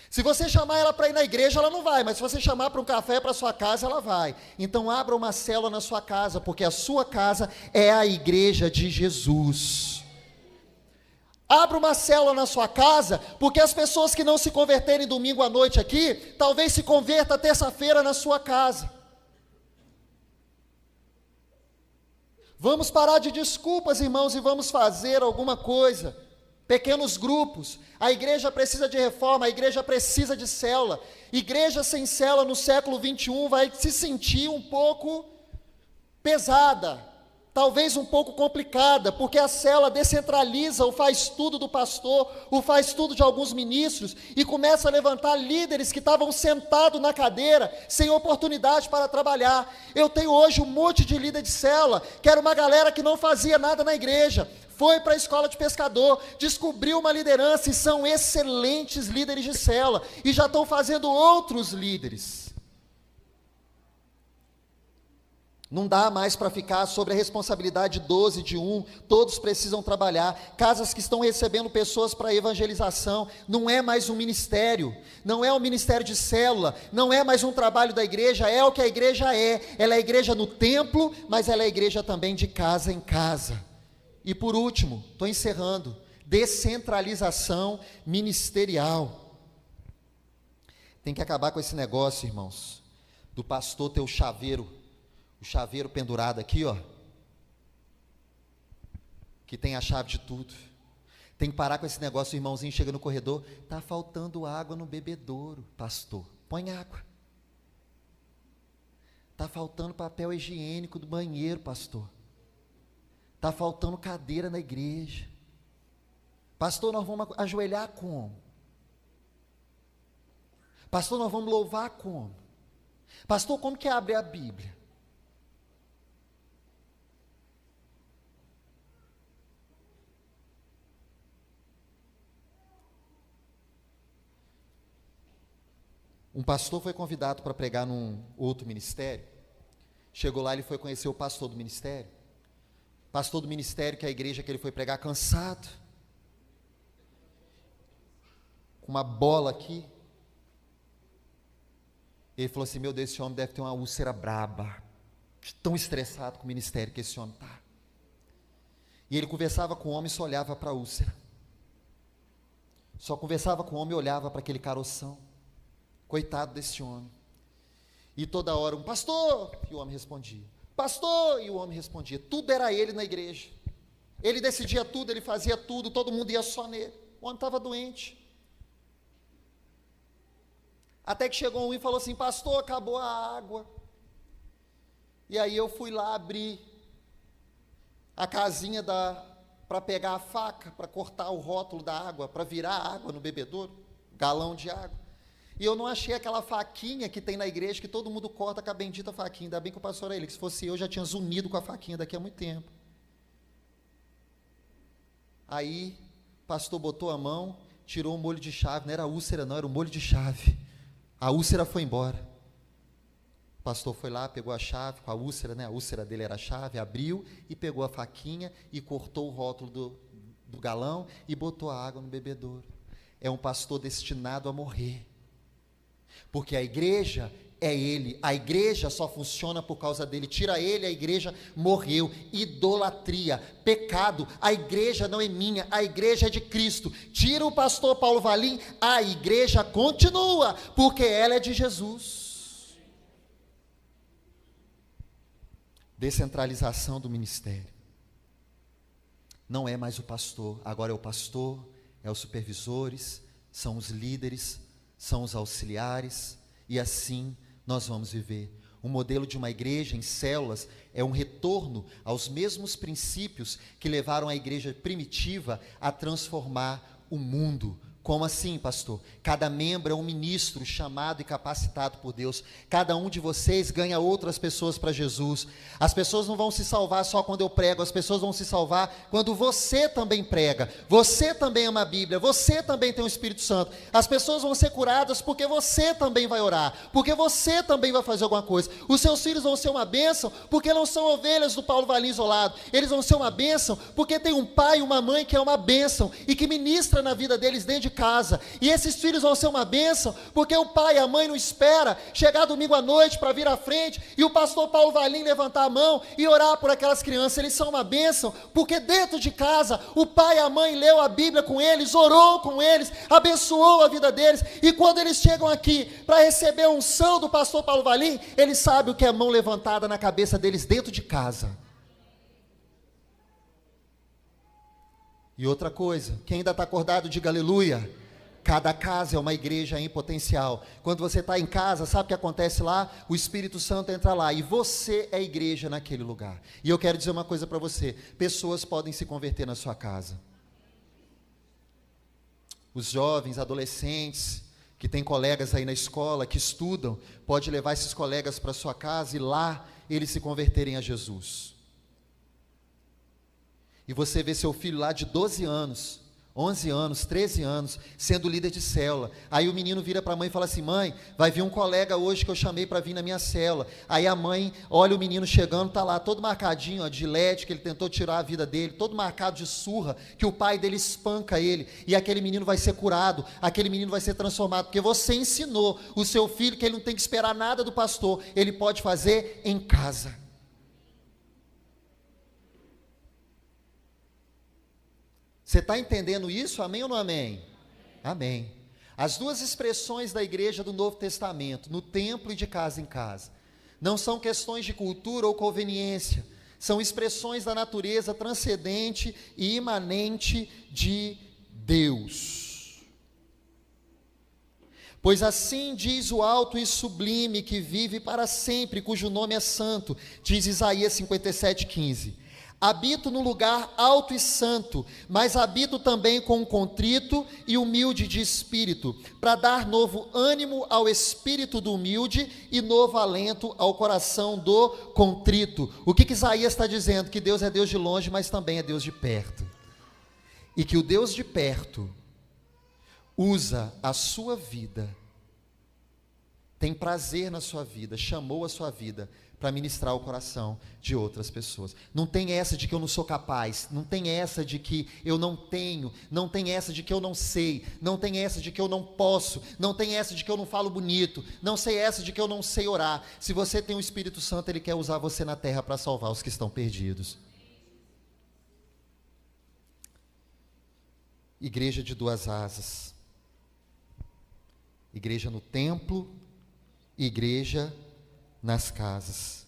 Se você chamar ela para ir na igreja, ela não vai, mas se você chamar para um café para sua casa, ela vai. Então abra uma célula na sua casa, porque a sua casa é a igreja de Jesus. Abra uma célula na sua casa, porque as pessoas que não se converterem domingo à noite aqui, talvez se converta terça-feira na sua casa. Vamos parar de desculpas, irmãos, e vamos fazer alguma coisa. Pequenos grupos. A igreja precisa de reforma, a igreja precisa de célula. Igreja sem célula no século 21 vai se sentir um pouco pesada. talvez um pouco complicada, porque a célula descentraliza o faz tudo do pastor, o faz tudo de alguns ministros, e começa a levantar líderes que estavam sentados na cadeira, sem oportunidade para trabalhar. Eu tenho hoje um monte de líder de célula, que era uma galera que não fazia nada na igreja, foi para a escola de pescador, descobriu uma liderança, e são excelentes líderes de célula, e já estão fazendo outros líderes. Não dá mais para ficar sobre a responsabilidade 12 de um, todos precisam trabalhar, casas que estão recebendo pessoas para evangelização, não é mais um ministério, não é um ministério de célula, não é mais um trabalho da igreja, é o que a igreja é, ela é igreja no templo, mas ela é igreja também de casa em casa. E por último, estou encerrando, descentralização ministerial. Tem que acabar com esse negócio, irmãos, do pastor ter o chaveiro pendurado aqui, ó, que tem a chave de tudo. Tem que parar com esse negócio, o irmãozinho chega no corredor, está faltando água no bebedouro, pastor, põe água. Está faltando papel higiênico do banheiro, pastor. Está faltando cadeira na igreja. Pastor, nós vamos ajoelhar como? Pastor, nós vamos louvar como? Pastor, como que abre a Bíblia? Um pastor foi convidado para pregar num outro ministério. Chegou lá, ele foi conhecer o pastor do ministério. Pastor do ministério, que é a igreja que ele foi pregar, cansado, com uma bola aqui. Ele falou assim: meu Deus, esse homem deve ter uma úlcera braba, tão estressado com o ministério que esse homem está. E ele conversava com o homem e só olhava para a úlcera. Só conversava com o homem e olhava para aquele caroção. Coitado desse homem. E toda hora, um pastor, e o homem respondia. Pastor, e o homem respondia. Tudo era ele na igreja. Ele decidia tudo, ele fazia tudo, todo mundo ia só nele. O homem estava doente. Até que chegou um e falou assim: pastor, acabou a água. E aí eu fui lá abrir a casinha para pegar a faca, para cortar o rótulo da água, para virar a água no bebedouro, galão de água. E eu não achei aquela faquinha que tem na igreja, que todo mundo corta com a bendita faquinha. Ainda bem que o pastor era ele, que se fosse eu já tinha zunido com a faquinha daqui a muito tempo. Aí, o pastor botou a mão, tirou o molho de chave, não era úlcera não, era o molho de chave. A úlcera foi embora. O pastor foi lá, pegou a chave com a úlcera, né? A úlcera dele era a chave, abriu e pegou a faquinha e cortou o rótulo do galão e botou a água no bebedouro. É um pastor destinado a morrer. Porque a igreja é ele, a igreja só funciona por causa dele. Tira ele, a igreja morreu. Idolatria, pecado, a igreja não é minha, a igreja é de Cristo. Tira o pastor Paulo Valim, a igreja continua, porque ela é de Jesus. Descentralização do ministério. Não é mais o pastor, agora é o pastor, é os supervisores, são os líderes, são os auxiliares, e assim nós vamos viver. O modelo de uma igreja em células é um retorno aos mesmos princípios que levaram a igreja primitiva a transformar o mundo. Como assim, pastor? Cada membro é um ministro chamado e capacitado por Deus. Cada um de vocês ganha outras pessoas para Jesus. As pessoas não vão se salvar só quando eu prego, as pessoas vão se salvar quando você também prega. Você também ama a Bíblia, você também tem o Espírito Santo. As pessoas vão ser curadas porque você também vai orar, porque você também vai fazer alguma coisa. Os seus filhos vão ser uma bênção porque não são ovelhas do Paulo Valim isolado. Eles vão ser uma bênção porque tem um pai e uma mãe que é uma bênção e que ministra na vida deles dentro de casa, e esses filhos vão ser uma bênção, porque o pai e a mãe não espera chegar domingo à noite para vir à frente, e o pastor Paulo Valim levantar a mão e orar por aquelas crianças. Eles são uma bênção, porque dentro de casa, o pai e a mãe leu a Bíblia com eles, orou com eles, abençoou a vida deles, e quando eles chegam aqui para receber a unção do pastor Paulo Valim, eles sabem o que é mão levantada na cabeça deles dentro de casa. E outra coisa, quem ainda está acordado, diga aleluia. Cada casa é uma igreja em potencial. Quando você está em casa, sabe o que acontece lá? O Espírito Santo entra lá e você é igreja naquele lugar. E eu quero dizer uma coisa para você: pessoas podem se converter na sua casa. Os jovens, adolescentes, que têm colegas aí na escola, que estudam, pode levar esses colegas para sua casa e lá eles se converterem a Jesus. E você vê seu filho lá de 12 anos, 11 anos, 13 anos, sendo líder de célula. Aí o menino vira para a mãe e fala assim: mãe, vai vir um colega hoje que eu chamei para vir na minha célula. Aí a mãe olha o menino chegando, está lá todo marcadinho, ó, de gilete, que ele tentou tirar a vida dele, todo marcado de surra, que o pai dele espanca ele, e aquele menino vai ser curado, aquele menino vai ser transformado, porque você ensinou o seu filho que ele não tem que esperar nada do pastor, ele pode fazer em casa. Você está entendendo isso? Amém ou não amém? Amém. As duas expressões da igreja do Novo Testamento, no templo e de casa em casa, não são questões de cultura ou conveniência, são expressões da natureza transcendente e imanente de Deus. Pois assim diz o alto e sublime que vive para sempre, cujo nome é santo, diz Isaías 57:15. Habito no lugar alto e santo, mas habito também com um contrito e humilde de espírito, para dar novo ânimo ao espírito do humilde e novo alento ao coração do contrito. O que Isaías está dizendo? Que Deus é Deus de longe, mas também é Deus de perto. E que o Deus de perto usa a sua vida, tem prazer na sua vida, chamou a sua vida para ministrar o coração de outras pessoas. Não tem essa de que eu não sou capaz, não tem essa de que eu não tenho, não tem essa de que eu não sei, não tem essa de que eu não posso, não tem essa de que eu não falo bonito, não sei essa de que eu não sei orar. Se você tem o Espírito Santo, Ele quer usar você na terra para salvar os que estão perdidos. Igreja de duas asas. Igreja no templo, igreja nas casas.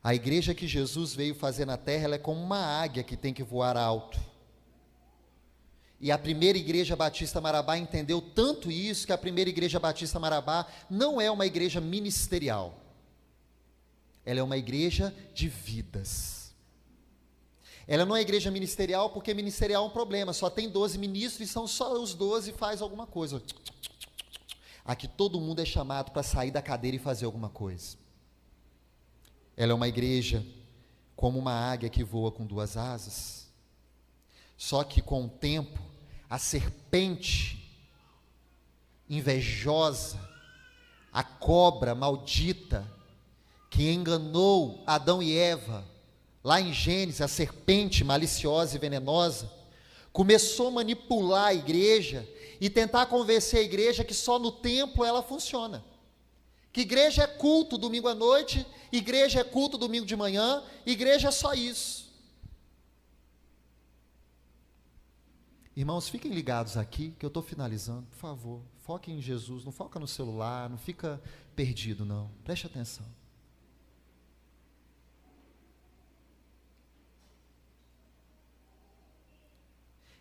A igreja que Jesus veio fazer na terra, ela é como uma águia que tem que voar alto. E a primeira igreja Batista Marabá entendeu tanto isso, que a primeira igreja Batista Marabá não é uma igreja ministerial. Ela é uma igreja de vidas. Ela não é igreja ministerial porque ministerial é um problema, só tem 12 ministros e são só os 12 que faz alguma coisa. Aqui todo mundo é chamado para sair da cadeira e fazer alguma coisa. Ela é uma igreja como uma águia que voa com duas asas. Só que com o tempo, a serpente invejosa, a cobra maldita, que enganou Adão e Eva, lá em Gênesis, a serpente maliciosa e venenosa, começou a manipular a igreja e tentar convencer a igreja que só no templo ela funciona. Que igreja é culto domingo à noite, igreja é culto domingo de manhã, igreja é só isso. Irmãos, fiquem ligados aqui, que eu estou finalizando, por favor, foquem em Jesus, não foca no celular, não fica perdido não, preste atenção.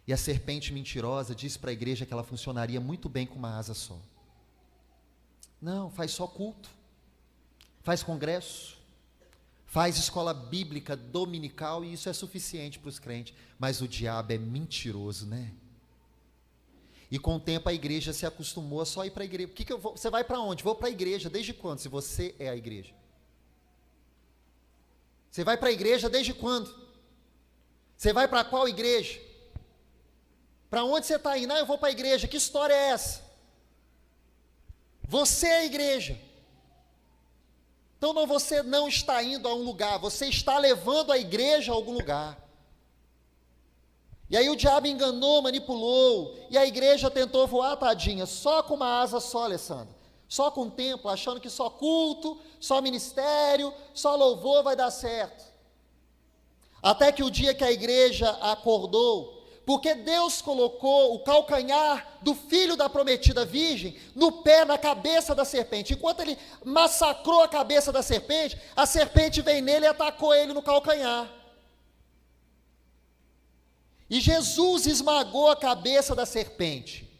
E a serpente mentirosa disse para a igreja que ela funcionaria muito bem com uma asa só. Não, faz só culto, faz congresso, faz escola bíblica dominical e isso é suficiente para os crentes. Mas o diabo é mentiroso, né? E com o tempo a igreja se acostumou a só ir para a igreja. Você vai para onde? Vou para a igreja. Desde quando? Se você é a igreja. Você vai para a igreja desde quando? Você vai para qual igreja? Para onde você está indo? Eu vou para a igreja. Que história é essa? Você é a igreja. Então você não está indo a um lugar, você está levando a igreja a algum lugar. E aí o diabo enganou, manipulou, e a igreja tentou voar, tadinha, só com uma asa só, Alessandra. Só com o templo, achando que só culto, só ministério, só louvor vai dar certo. Até que o dia que a igreja acordou, porque Deus colocou o calcanhar do filho da prometida virgem no pé, na cabeça da serpente. Enquanto ele massacrou a cabeça da serpente, a serpente veio nele e atacou ele no calcanhar. E Jesus esmagou a cabeça da serpente.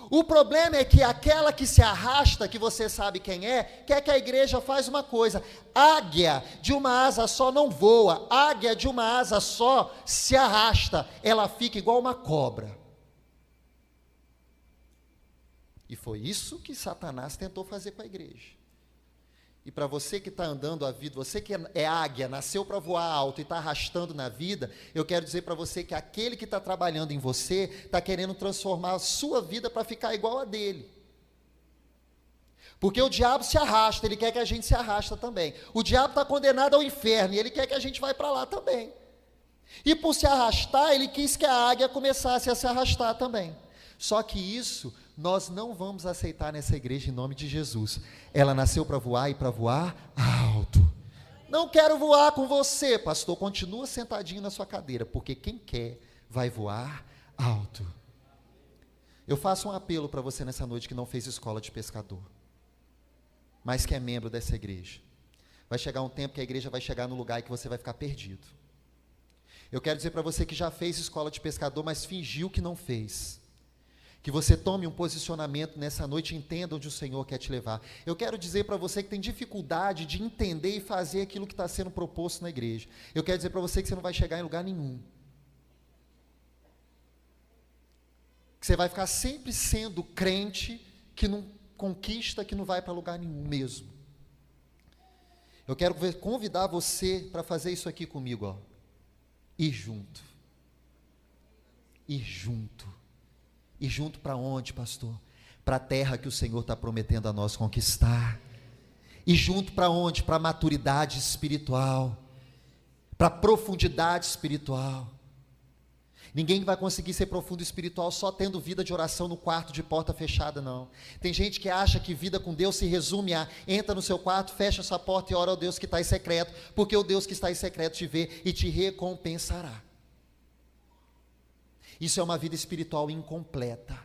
O problema é que aquela que se arrasta, que você sabe quem é, quer que a igreja faça uma coisa. Águia de uma asa só não voa, águia de uma asa só se arrasta, ela fica igual uma cobra. E foi isso que Satanás tentou fazer com a igreja. E para você que está andando a vida, você que é águia, nasceu para voar alto e está arrastando na vida, eu quero dizer para você que aquele que está trabalhando em você, está querendo transformar a sua vida para ficar igual a dele. Porque o diabo se arrasta, ele quer que a gente se arrasta também. O diabo está condenado ao inferno e ele quer que a gente vá para lá também. E por se arrastar, ele quis que a águia começasse a se arrastar também. Só que isso nós não vamos aceitar nessa igreja em nome de Jesus. Ela nasceu para voar e para voar alto. Não quero voar com você, pastor. Continua sentadinho na sua cadeira, porque quem quer vai voar alto. Eu faço um apelo para você nessa noite que não fez escola de pescador, mas que é membro dessa igreja. Vai chegar um tempo que a igreja vai chegar no lugar que você vai ficar perdido. Eu quero dizer para você que já fez escola de pescador, mas fingiu que não fez. Que você tome um posicionamento nessa noite e entenda onde o Senhor quer te levar. Eu quero dizer para você que tem dificuldade de entender e fazer aquilo que está sendo proposto na igreja. Eu quero dizer para você que você não vai chegar em lugar nenhum. Que você vai ficar sempre sendo crente que não conquista, que não vai para lugar nenhum mesmo. Eu quero convidar você para fazer isso aqui comigo, ó. Ir junto. Ir junto. E junto para onde, pastor? Para a terra que o Senhor está prometendo a nós conquistar. E junto para onde? Para a maturidade espiritual, para a profundidade espiritual. Ninguém vai conseguir ser profundo espiritual só tendo vida de oração no quarto de porta fechada, não. Tem gente que acha que vida com Deus se resume a entra no seu quarto, fecha sua porta e ora ao Deus que está em secreto, porque o Deus que está em secreto te vê e te recompensará. Isso é uma vida espiritual incompleta.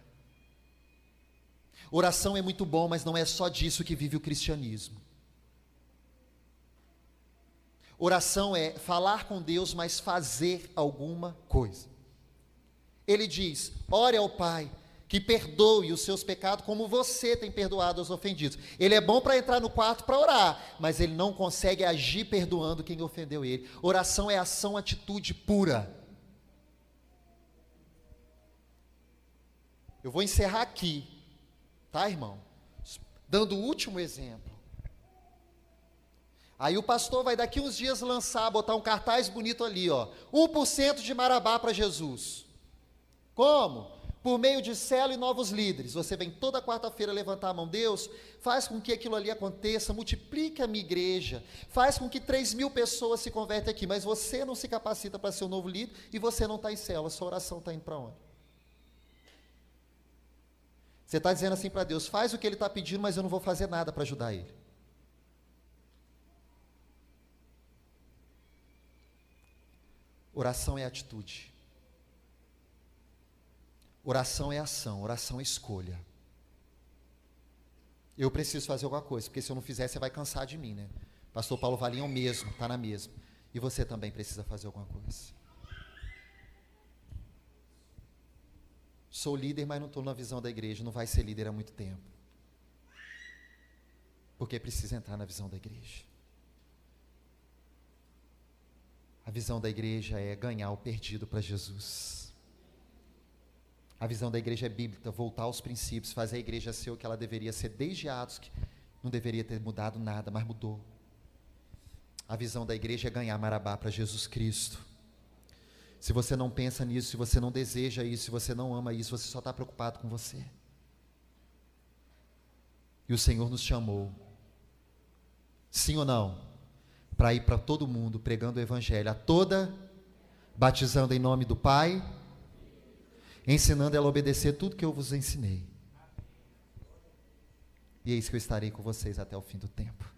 Oração é muito bom, mas não é só disso que vive o cristianismo. Oração é falar com Deus, mas fazer alguma coisa. Ele diz, ore ao Pai, que perdoe os seus pecados como você tem perdoado os ofendidos. Ele é bom para entrar no quarto para orar, mas ele não consegue agir perdoando quem ofendeu ele. Oração é ação, atitude pura. Eu vou encerrar aqui, tá, irmão? Dando o último exemplo. Aí o pastor vai daqui uns dias botar um cartaz bonito ali, ó. 1% de Marabá para Jesus. Como? Por meio de célula e novos líderes. Você vem toda quarta-feira levantar a mão. Deus, faz com que aquilo ali aconteça, multiplique a minha igreja, faz com que 3.000 pessoas se convertem aqui, mas você não se capacita para ser um novo líder e você não está em célula, sua oração está indo para onde? Você está dizendo assim para Deus, faz o que Ele está pedindo, mas eu não vou fazer nada para ajudar Ele. Oração é atitude. Oração é ação, oração é escolha. Eu preciso fazer alguma coisa, porque se eu não fizer, você vai cansar de mim, né? Pastor Paulo Valim é o mesmo, está na mesma. E você também precisa fazer alguma coisa. Sou líder, mas não estou na visão da igreja. Não vai ser líder há muito tempo. Porque precisa entrar na visão da igreja. A visão da igreja é ganhar o perdido para Jesus. A visão da igreja é bíblica, voltar aos princípios, fazer a igreja ser o que ela deveria ser desde Atos, que não deveria ter mudado nada, mas mudou. A visão da igreja é ganhar Marabá para Jesus Cristo. Se você não pensa nisso, se você não deseja isso, se você não ama isso, você só está preocupado com você. E o Senhor nos chamou, sim ou não, para ir para todo mundo pregando o Evangelho, a toda, batizando em nome do Pai, ensinando ela a obedecer tudo que eu vos ensinei. E é isso que eu estarei com vocês até o fim do tempo.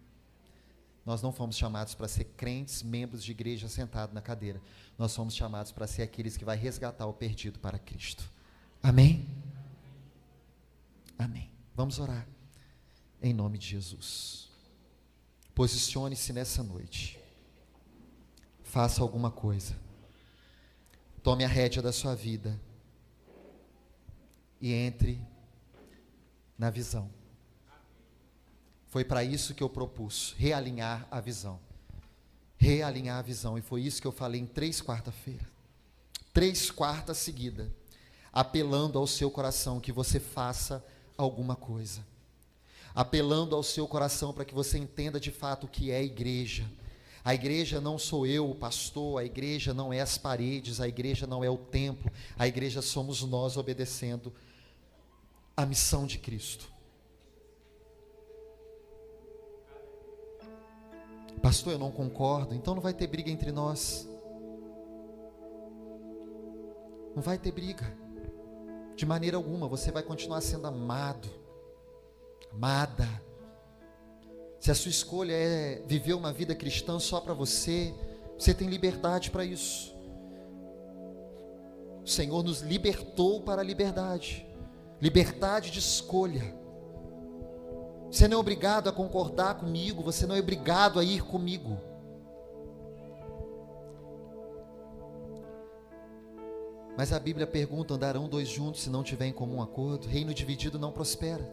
Nós não fomos chamados para ser crentes, membros de igreja sentados na cadeira. Nós fomos chamados para ser aqueles que vai resgatar o perdido para Cristo. Amém? Amém. Vamos orar. Em nome de Jesus. Posicione-se nessa noite. Faça alguma coisa. Tome a rédea da sua vida. E entre na visão. Foi para isso que eu propus, realinhar a visão. Realinhar a visão, e foi isso que eu falei em 3 quarta-feira. 3 quartas seguidas, apelando ao seu coração que você faça alguma coisa. Apelando ao seu coração para que você entenda de fato o que é igreja. A igreja não sou eu, o pastor, a igreja não é as paredes, a igreja não é o templo, a igreja somos nós obedecendo a missão de Cristo. Pastor, eu não concordo, então não vai ter briga entre nós. Não vai ter briga, de maneira alguma. Você vai continuar sendo amado, amada. Se a sua escolha é viver uma vida cristã só para você, você tem liberdade para isso. O Senhor nos libertou para a liberdade, liberdade de escolha. Você não é obrigado a concordar comigo, você não é obrigado a ir comigo. Mas a Bíblia pergunta: andarão 2 juntos se não tiver em comum acordo? Reino dividido não prospera.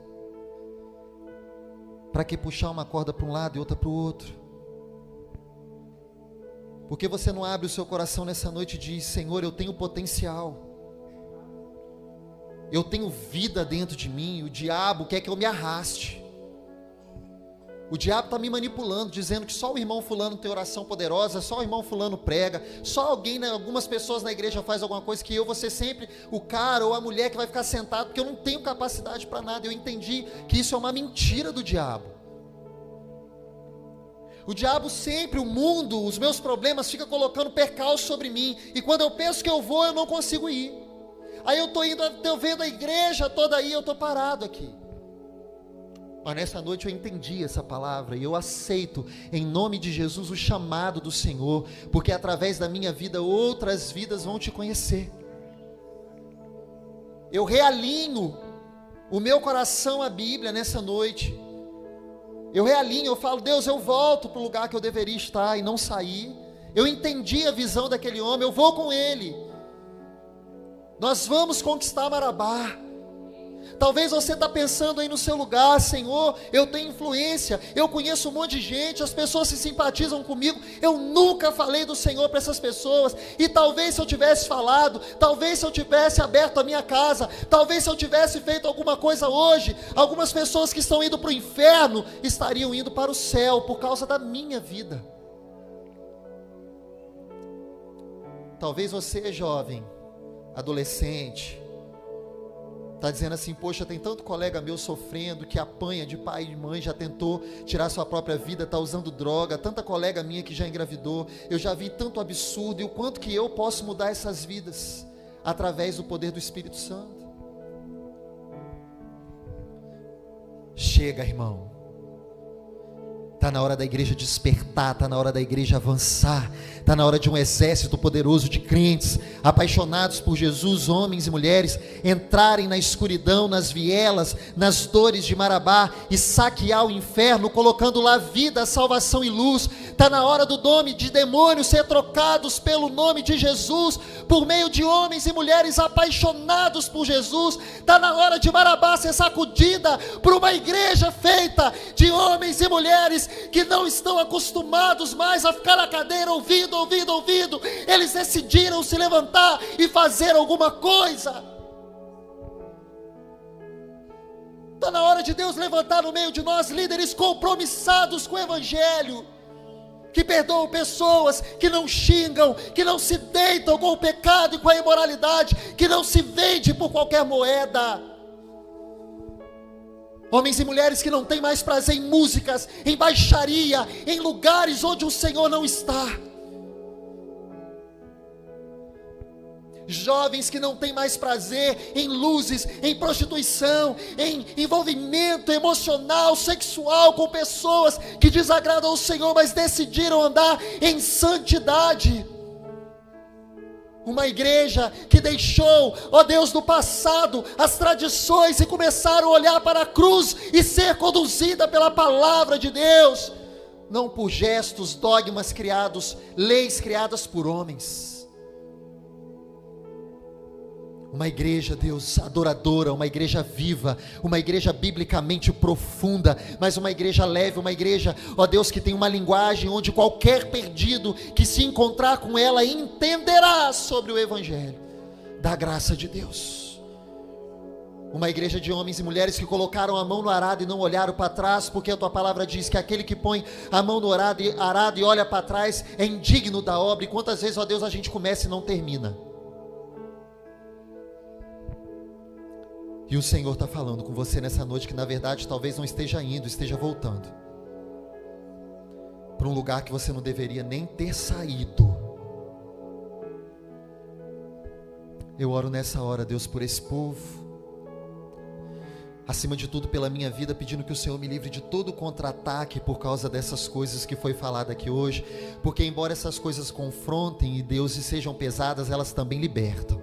Para que puxar uma corda para um lado e outra para o outro? Por que você não abre o seu coração nessa noite e diz: Senhor, eu tenho potencial, eu tenho vida dentro de mim, o diabo quer que eu me arraste. O diabo está me manipulando, dizendo que só o irmão fulano tem oração poderosa, só o irmão fulano prega, só alguém, algumas pessoas na igreja faz alguma coisa, que eu vou ser sempre o cara ou a mulher que vai ficar sentado, porque eu não tenho capacidade para nada. Eu entendi que isso é uma mentira do diabo. O diabo sempre, o mundo, os meus problemas, fica colocando percalço sobre mim, e quando eu penso que eu vou, eu não consigo ir. Aí eu estou indo, eu vendo a igreja toda aí, eu estou parado aqui. Mas nessa noite eu entendi essa palavra e eu aceito em nome de Jesus o chamado do Senhor, porque através da minha vida outras vidas vão te conhecer. Eu realinho o meu coração à Bíblia nessa noite. Eu realinho, eu falo: Deus, eu volto para o lugar que eu deveria estar e não sair. Eu entendi a visão daquele homem, eu vou com ele. Nós vamos conquistar Marabá. Talvez você está pensando aí no seu lugar: Senhor, eu tenho influência, eu conheço um monte de gente, as pessoas se simpatizam comigo, eu nunca falei do Senhor para essas pessoas, e talvez se eu tivesse falado, talvez se eu tivesse aberto a minha casa, talvez se eu tivesse feito alguma coisa hoje, algumas pessoas que estão indo para o inferno, estariam indo para o céu, por causa da minha vida. Talvez você, jovem, adolescente, está dizendo assim: poxa, tem tanto colega meu sofrendo, que apanha de pai e de mãe, já tentou tirar sua própria vida, está usando droga, tanta colega minha que já engravidou, eu já vi tanto absurdo, e o quanto que eu posso mudar essas vidas, através do poder do Espírito Santo. Chega, irmão, está na hora da igreja despertar, está na hora da igreja avançar, está na hora de um exército poderoso de crentes, apaixonados por Jesus, homens e mulheres, entrarem na escuridão, nas vielas, nas dores de Marabá, e saquear o inferno, colocando lá vida, salvação e luz. Está na hora do nome de demônios ser trocados pelo nome de Jesus, por meio de homens e mulheres apaixonados por Jesus. Está na hora de Marabá ser sacudida por uma igreja feita de homens e mulheres que não estão acostumados mais a ficar na cadeira ouvindo. Eles decidiram se levantar e fazer alguma coisa. Está na hora de Deus levantar no meio de nós líderes compromissados com o Evangelho, que perdoam pessoas, que não xingam, que não se deitam com o pecado e com a imoralidade, que não se vende por qualquer moeda. Homens e mulheres que não têm mais prazer em músicas, em baixaria, em lugares onde o Senhor não está. Jovens que não têm mais prazer em luzes, em prostituição, em envolvimento emocional, sexual com pessoas que desagradam ao Senhor, mas decidiram andar em santidade. Uma igreja que deixou, ó Deus, do passado, as tradições, e começaram a olhar para a cruz e ser conduzida pela palavra de Deus, não por gestos, dogmas criados, leis criadas por homens. Uma igreja, Deus, adoradora, uma igreja viva, uma igreja biblicamente profunda, mas uma igreja leve, uma igreja, ó Deus, que tem uma linguagem onde qualquer perdido que se encontrar com ela entenderá sobre o Evangelho da graça de Deus. Uma igreja de homens e mulheres que colocaram a mão no arado e não olharam para trás, porque a tua palavra diz que aquele que põe a mão no arado e olha para trás é indigno da obra. E quantas vezes, ó Deus, a gente começa e não termina. E o Senhor está falando com você nessa noite que na verdade talvez não esteja indo, esteja voltando para um lugar que você não deveria nem ter saído. Eu oro nessa hora, Deus, por esse povo, acima de tudo pela minha vida, pedindo que o Senhor me livre de todo contra-ataque por causa dessas coisas que foi falado aqui hoje, porque embora essas coisas confrontem e Deus e sejam pesadas, elas também libertam.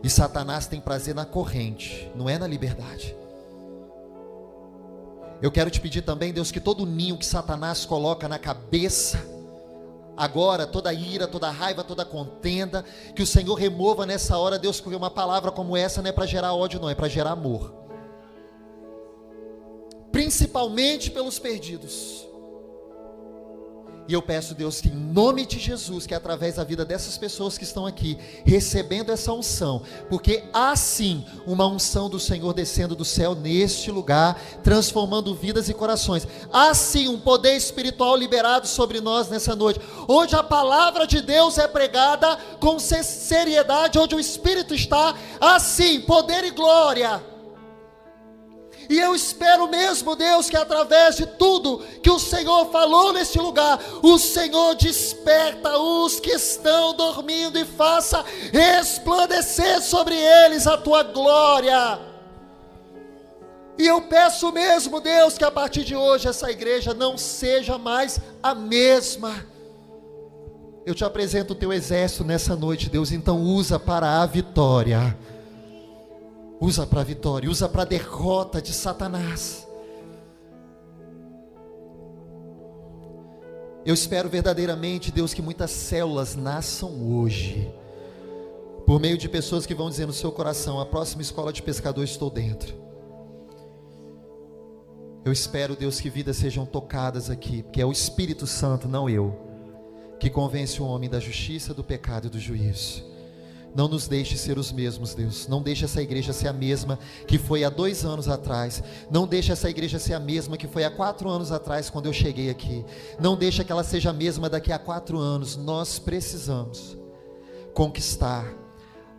E Satanás tem prazer na corrente, não é na liberdade. Eu quero te pedir também, Deus, que todo ninho que Satanás coloca na cabeça, agora, toda ira, toda raiva, toda contenda, que o Senhor remova nessa hora, Deus, porque uma palavra como essa não é para gerar ódio, não, é para gerar amor. Principalmente pelos perdidos. E eu peço, Deus, que em nome de Jesus, que através da vida dessas pessoas que estão aqui, recebendo essa unção, porque há sim uma unção do Senhor descendo do céu neste lugar, transformando vidas e corações. Há sim um poder espiritual liberado sobre nós nessa noite, onde a palavra de Deus é pregada com seriedade, onde o Espírito está, há sim poder e glória. E eu espero mesmo, Deus, que através de tudo que o Senhor falou nesse lugar, o Senhor desperta os que estão dormindo e faça resplandecer sobre eles a tua glória. E eu peço mesmo, Deus, que a partir de hoje essa igreja não seja mais a mesma. Eu te apresento o teu exército nessa noite, Deus, então usa para a vitória. Usa para a vitória, usa para a derrota de Satanás. Eu espero verdadeiramente, Deus, que muitas células nasçam hoje, por meio de pessoas que vão dizer no seu coração: a próxima escola de pescador estou dentro. Eu espero, Deus, que vidas sejam tocadas aqui, porque é o Espírito Santo, não eu, que convence o homem da justiça, do pecado e do juízo. Não nos deixe ser os mesmos, Deus. Não deixe essa igreja ser a mesma que foi há 2 anos atrás. Não deixe essa igreja ser a mesma que foi há 4 anos atrás, quando eu cheguei aqui. Não deixe que ela seja a mesma daqui a 4 anos. Nós precisamos conquistar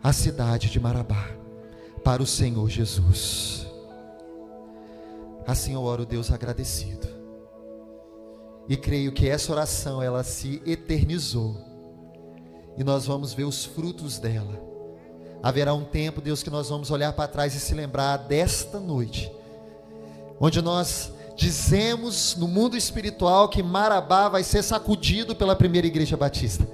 a cidade de Marabá para o Senhor Jesus. Assim eu oro, Deus, agradecido. E creio que essa oração, ela se eternizou. E nós vamos ver os frutos dela. Haverá um tempo, Deus, que nós vamos olhar para trás e se lembrar desta noite, onde nós dizemos no mundo espiritual que Marabá vai ser sacudido pela primeira igreja batista.